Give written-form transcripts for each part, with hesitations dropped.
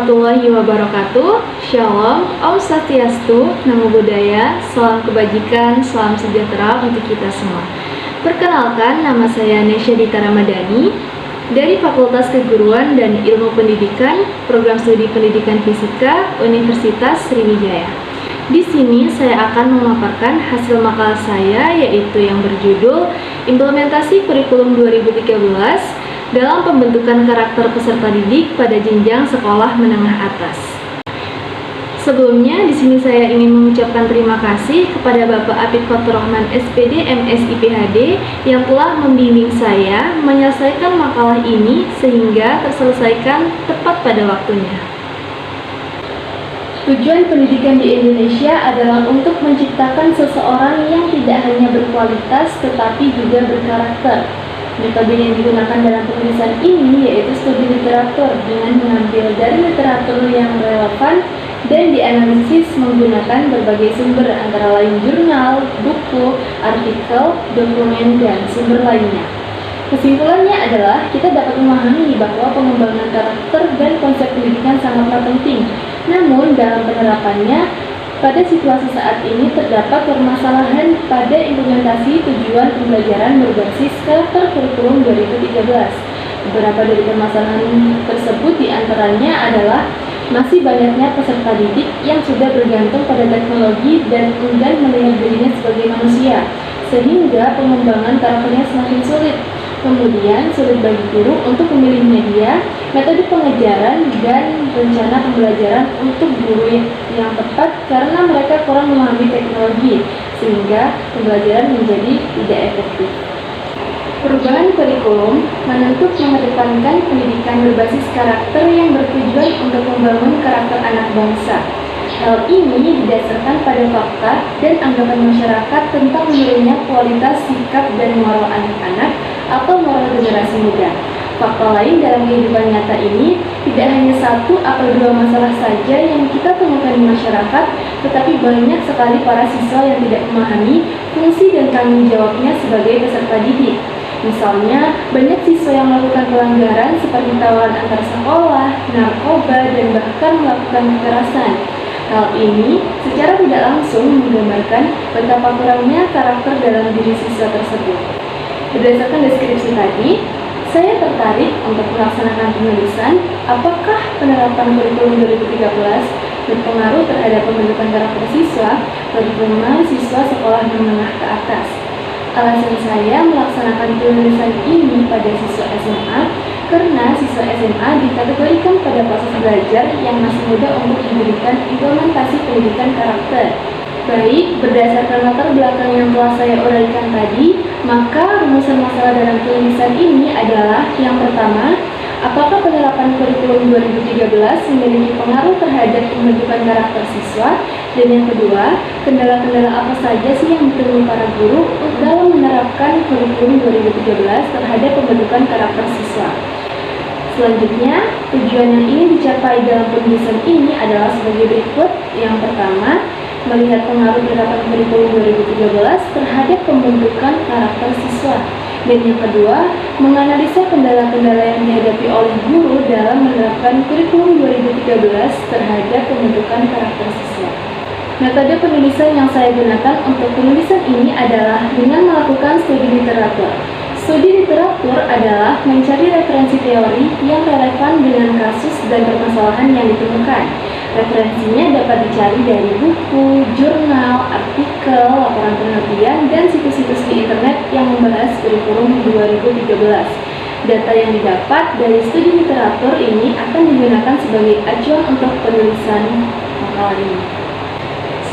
warahmatullahi wabarakatuh. Shalom, Om Swastiastu, Namo Buddhaya, salam kebajikan, salam sejahtera untuk kita semua. Perkenalkan, nama saya Nesya Dita Ramadhani dari Fakultas Keguruan dan Ilmu Pendidikan, Program Studi Pendidikan Fisika, Universitas Sriwijaya. Di sini saya akan memaparkan hasil makalah saya, yaitu yang berjudul Implementasi Kurikulum 2013 dalam pembentukan karakter peserta didik pada jenjang sekolah menengah atas. Sebelumnya, di sini saya ingin mengucapkan terima kasih kepada Bapak Apit Fathur-Rahman SPD MSI PhD yang telah membimbing saya menyelesaikan makalah ini sehingga terselesaikan tepat pada waktunya. Tujuan pendidikan di Indonesia adalah untuk menciptakan seseorang yang tidak hanya berkualitas tetapi juga berkarakter. Metode yang digunakan dalam penulisan ini yaitu studi literatur dengan mengambil dari literatur yang relevan dan dianalisis menggunakan berbagai sumber antara lain jurnal, buku, artikel, dokumen, dan sumber lainnya. Kesimpulannya adalah kita dapat memahami bahwa pengembangan karakter dan konsep pendidikan sangatlah penting. Namun dalam penerapannya, pada situasi saat ini terdapat permasalahan pada implementasi tujuan pembelajaran berbasis karakter kurikulum 2013. Beberapa dari permasalahan tersebut diantaranya adalah masih banyaknya peserta didik yang sudah bergantung pada teknologi dan enggan melihat dirinya sebagai manusia, sehingga pengembangan karakternya semakin sulit. Kemudian, sulit bagi guru untuk memilih media, metode pengajaran, dan rencana pembelajaran untuk guru yang tepat karena mereka kurang memahami teknologi, sehingga pembelajaran menjadi tidak efektif. Perubahan kurikulum menuntut mengedepankan pendidikan berbasis karakter yang bertujuan untuk membangun karakter anak bangsa. Hal ini didasarkan pada fakta dan anggapan masyarakat tentang menurunnya kualitas sikap dan moral anak-anak atau moral generasi muda. Fakta lain dalam kehidupan nyata ini tidak hanya satu atau dua masalah saja yang kita temukan di masyarakat, tetapi banyak sekali para siswa yang tidak memahami fungsi dan tanggung jawabnya sebagai peserta didik. Misalnya, banyak siswa yang melakukan pelanggaran seperti tawuran antar sekolah, narkoba, dan bahkan melakukan kekerasan. Hal ini secara tidak langsung menggambarkan betapa kurangnya karakter dalam diri siswa tersebut. Berdasarkan deskripsi tadi, saya tertarik untuk melaksanakan penulisan apakah penerapan kurikulum 2013 berpengaruh terhadap pembentukan karakter siswa, terutama siswa sekolah menengah ke atas. Alasan saya melaksanakan penulisan ini pada siswa SMA karena siswa SMA dikategorikan pada proses belajar yang masih muda untuk diberikan implementasi pendidikan karakter. Baik, berdasarkan latar belakang yang telah saya uraikan tadi, maka rumusan masalah dalam penulisan ini adalah yang pertama, apakah penerapan kurikulum 2013 memiliki pengaruh terhadap pembentukan karakter siswa? Dan yang kedua, kendala-kendala apa saja sih yang ditemui para guru dalam menerapkan kurikulum 2013 terhadap pembentukan karakter siswa? Selanjutnya, tujuan yang ingin dicapai dalam penulisan ini adalah sebagai berikut. Yang pertama, melihat pengaruh penerapan kurikulum 2013 terhadap pembentukan karakter siswa. Dan yang kedua, menganalisa kendala-kendala yang dihadapi oleh guru dalam menerapkan kurikulum 2013 terhadap pembentukan karakter siswa. Metode penulisan yang saya gunakan untuk penulisan ini adalah dengan melakukan studi literatur. Studi literatur adalah mencari referensi teori yang relevan dengan kasus dan permasalahan yang ditemukan. Referensinya dapat dicari dari buku, jurnal, artikel, laporan penelitian, dan situs-situs di internet yang membahas kurikulum 2013. Data yang didapat dari studi literatur ini akan digunakan sebagai acuan untuk penulisan makalah ini.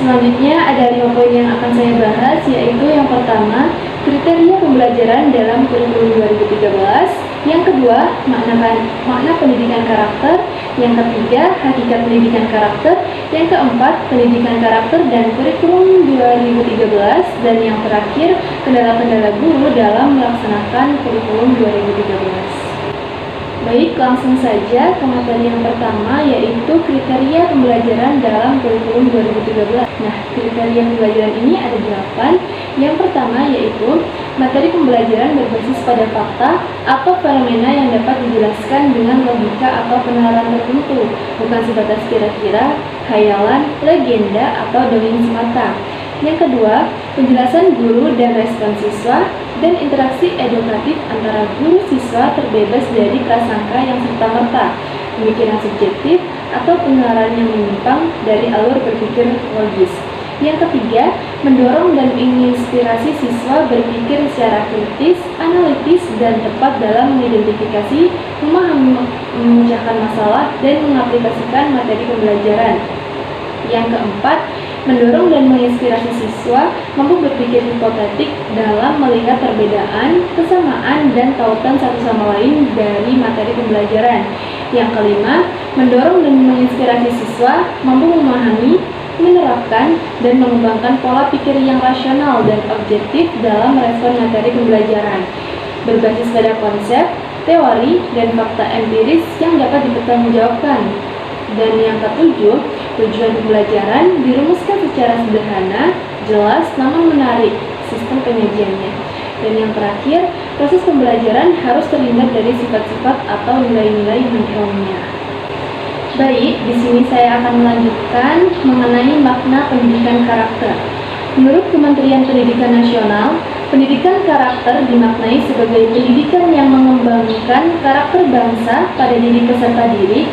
Selanjutnya ada 5 poin yang akan saya bahas, yaitu yang pertama, kriteria pembelajaran dalam kurikulum 2013. Yang kedua, makna pendidikan karakter. Yang ketiga, hakikat pendidikan karakter. Yang keempat, pendidikan karakter dan kurikulum 2013. Dan yang terakhir, kendala-kendala guru dalam melaksanakan kurikulum 2013. Baik, langsung saja ke materi yang pertama, yaitu kriteria pembelajaran dalam kurikulum 2013. Nah, kriteria pembelajaran ini ada 8. Yang pertama yaitu materi pembelajaran berbasis pada fakta atau fenomena yang dapat dijelaskan dengan logika atau penalaran tertentu, bukan sebatas kira-kira, khayalan, legenda, atau dongeng semata. Yang kedua, penjelasan guru dan respon siswa dan interaksi edukatif antara guru siswa terbebas dari prasangka yang serta-merta, pemikiran subjektif, atau penalaran yang menyimpang dari alur berpikir logis. Yang ketiga, mendorong dan menginspirasi siswa berpikir secara kritis, analitis, dan tepat dalam mengidentifikasi, memahami, memecahkan masalah, dan mengaplikasikan materi pembelajaran. Yang keempat, mendorong dan menginspirasi siswa mampu berpikir hipotetik dalam melihat perbedaan, kesamaan, dan tautan satu sama lain dari materi pembelajaran. Yang kelima, mendorong dan menginspirasi siswa mampu memahami, menerapkan, dan mengembangkan pola pikir yang rasional dan objektif dalam merespon materi pembelajaran, berbasis pada konsep, teori, dan fakta empiris yang dapat dipertanggungjawabkan. Dan yang ketujuh, tujuan pembelajaran dirumuskan secara sederhana, jelas, namun menarik sistem penyajiannya. Dan yang terakhir, proses pembelajaran harus terhindar dari sifat-sifat atau nilai-nilai menyeramnya. Baik, di sini saya akan melanjutkan mengenai makna pendidikan karakter. Menurut Kementerian Pendidikan Nasional, pendidikan karakter dimaknai sebagai pendidikan yang mengembangkan karakter bangsa pada diri peserta didik,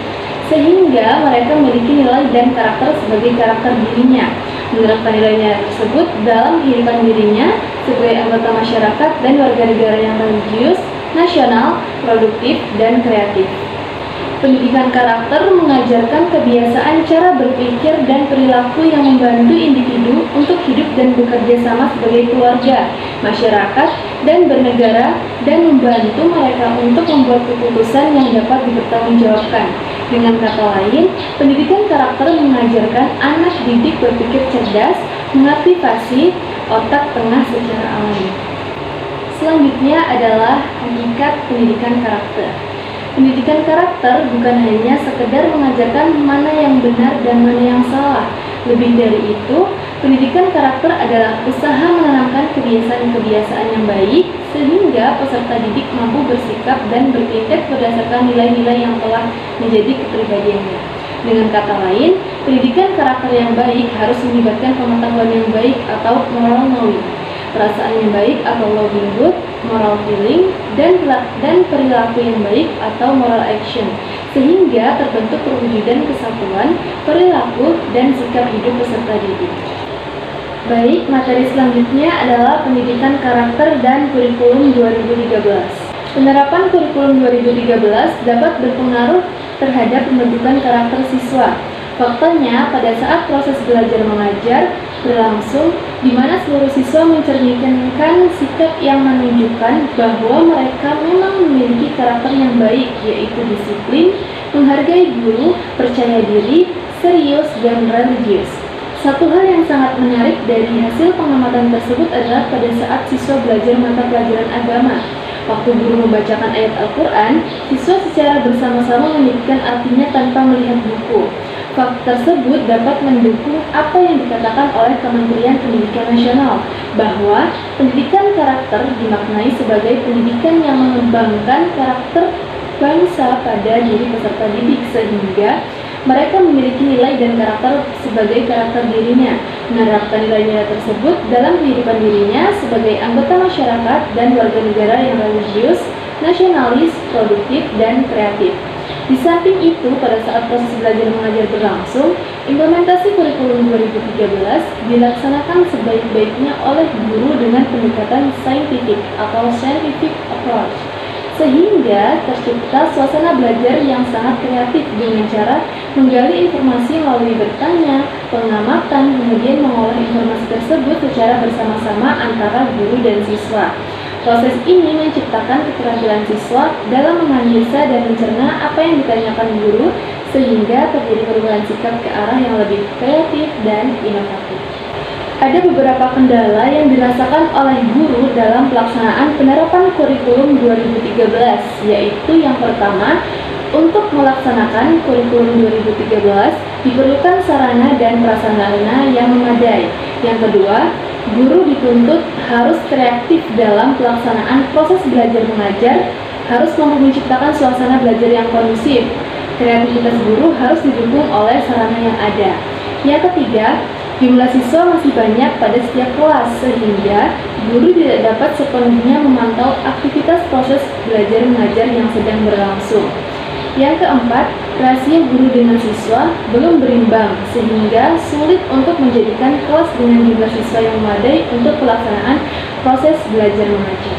sehingga mereka memiliki nilai dan karakter sebagai karakter dirinya, menerapkan nilainya tersebut dalam kehidupan dirinya sebagai anggota masyarakat dan warga negara yang religius, nasional, produktif, dan kreatif. Pendidikan karakter mengajarkan kebiasaan cara berpikir dan perilaku yang membantu individu untuk hidup dan bekerja sama sebagai keluarga, masyarakat, dan bernegara, dan membantu mereka untuk membuat keputusan yang dapat dipertanggungjawabkan. Dengan kata lain, pendidikan karakter mengajarkan anak didik berpikir cerdas, mengaktifasi otak tengah secara alami. Selanjutnya adalah hakikat pendidikan karakter. Pendidikan karakter bukan hanya sekedar mengajarkan mana yang benar dan mana yang salah. Lebih dari itu, pendidikan karakter adalah usaha menanamkan kebiasaan-kebiasaan yang baik sehingga peserta didik mampu bersikap dan bertindak berdasarkan nilai-nilai yang telah menjadi kepribadiannya. Dengan kata lain, pendidikan karakter yang baik harus melibatkan pengetahuan yang baik atau moral knowledge, perasaan yang baik atau lovinghood, moral feeling, dan perilaku yang baik atau moral action, sehingga terbentuk perwujudan kesatuan, perilaku, dan sikap hidup peserta didik. Baik, materi selanjutnya adalah pendidikan karakter dan kurikulum 2013. Penerapan kurikulum 2013 dapat berpengaruh terhadap pembentukan karakter siswa. Faktanya, pada saat proses belajar mengajar berlangsung, di mana seluruh siswa mencerminkan sikap yang menunjukkan bahwa mereka memang memiliki karakter yang baik, yaitu disiplin, menghargai guru, percaya diri, serius, dan religius. Satu hal yang sangat menarik dari hasil pengamatan tersebut adalah pada saat siswa belajar mata pelajaran agama. Waktu guru membacakan ayat Al-Quran, siswa secara bersama-sama menyanyikan artinya tanpa melihat buku. Fakta tersebut dapat mendukung apa yang dikatakan oleh Kementerian Pendidikan Nasional, bahwa pendidikan karakter dimaknai sebagai pendidikan yang mengembangkan karakter bangsa pada diri peserta didik, sehingga mereka memiliki nilai dan karakter sebagai karakter dirinya, menerapkan nilai-nilai tersebut dalam kehidupan dirinya sebagai anggota masyarakat dan warga negara yang religius, nasionalis, produktif, dan kreatif. Di samping itu, pada saat proses belajar mengajar berlangsung, implementasi kurikulum 2013 dilaksanakan sebaik-baiknya oleh guru dengan pendekatan scientific atau scientific approach, sehingga tercipta suasana belajar yang sangat kreatif dengan cara menggali informasi melalui bertanya, pengamatan, kemudian mengolah informasi tersebut secara bersama-sama antara guru dan siswa. Proses ini menciptakan keterampilan siswa dalam menganalisa dan mencerna apa yang ditanyakan guru, sehingga terjadi perubahan sikap ke arah yang lebih kreatif dan inovatif. Ada beberapa kendala yang dirasakan oleh guru dalam pelaksanaan penerapan kurikulum 2013, yaitu yang pertama, untuk melaksanakan kurikulum 2013 diperlukan sarana dan prasarana yang memadai. Yang kedua, guru dituntut harus kreatif dalam pelaksanaan proses belajar mengajar, harus mampu menciptakan suasana belajar yang kondusif. Kreativitas guru harus didukung oleh sarana yang ada. Yang ketiga, jumlah siswa masih banyak pada setiap kelas, sehingga guru tidak dapat sepenuhnya memantau aktivitas proses belajar mengajar yang sedang berlangsung. Yang keempat, rasio guru dengan siswa belum berimbang, sehingga sulit untuk menjadikan kelas dengan jumlah siswa yang memadai untuk pelaksanaan proses belajar mengajar.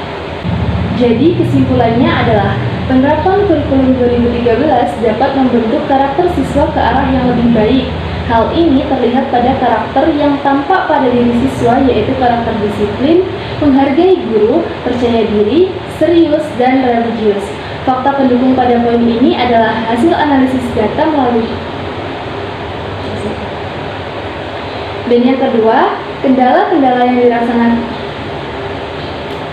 Jadi kesimpulannya adalah penerapan kurikulum 2013 dapat membentuk karakter siswa ke arah yang lebih baik. Hal ini terlihat pada karakter yang tampak pada diri siswa, yaitu karakter disiplin, menghargai guru, percaya diri, serius, dan religius. Fakta pendukung pada poin ini adalah hasil analisis data melalui. Dan yang kedua, kendala-kendala yang dirasakan.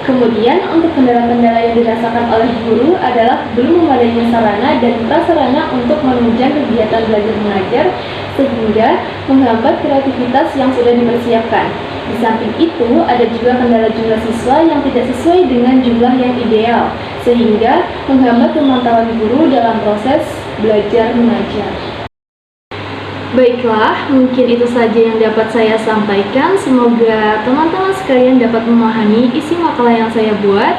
Kemudian, untuk kendala-kendala yang dirasakan oleh guru adalah belum memadainya sarana dan prasarana untuk menunjang kegiatan belajar mengajar, sehingga menghambat kreativitas yang sudah dipersiapkan. Di samping itu, ada juga kendala jumlah siswa yang tidak sesuai dengan jumlah yang ideal, sehingga menghambat pemantauan guru dalam proses belajar mengajar. Baiklah, mungkin itu saja yang dapat saya sampaikan. Semoga teman-teman sekalian dapat memahami isi makalah yang saya buat.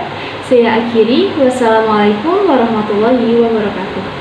Saya akhiri. Wassalamualaikum warahmatullahi wabarakatuh.